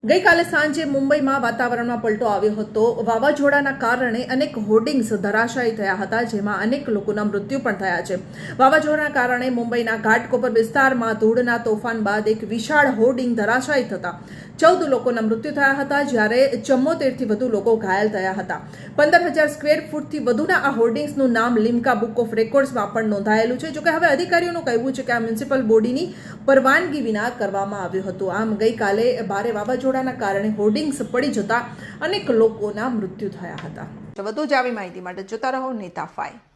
ગઈકાલે સાંજે મુંબઈમાં વાતાવરણમાં પલટો આવ્યો હતો। વાવાઝોડાના કારણે અનેક હોર્ડિંગ્સ ધરાશાયી થયા હતા, જેમાં અનેક લોકોના મૃત્યુ પણ થયા છે। વાવાઝોડાના કારણે મુંબઈના ઘાટકોપર વિસ્તારમાં ધૂળના તોફાન બાદ એક વિશાળ હોર્ડિંગ ધરાશાયી થતા 14 લોકોના મૃત્યુ થયા હતા, જ્યારે 74થી વધુ લોકો ઘાયલ થયા હતા। 15,000 સ્ક્વેર ફૂટથી વધુના આ હોર્ડિંગ્સનું નામ લિમ્કા બુક ઓફ રેકોર્ડ્સમાં પણ નોંધાયેલું છે। જોકે હવે અધિકારીઓનું કહેવું છે કે આ મ્યુનિસિપલ બોડીની પરવાનગી વિના કરવામાં આવ્યું હતું। આમ ગઈકાલે ભારે વાવાઝોડાના કારણે હોર્ડિંગ્સ પડી જતા અનેક લોકોના મૃત્યુ થયા હતા। વધુ જ આવી માહિતી માટે જોતા રહો નેતા 5।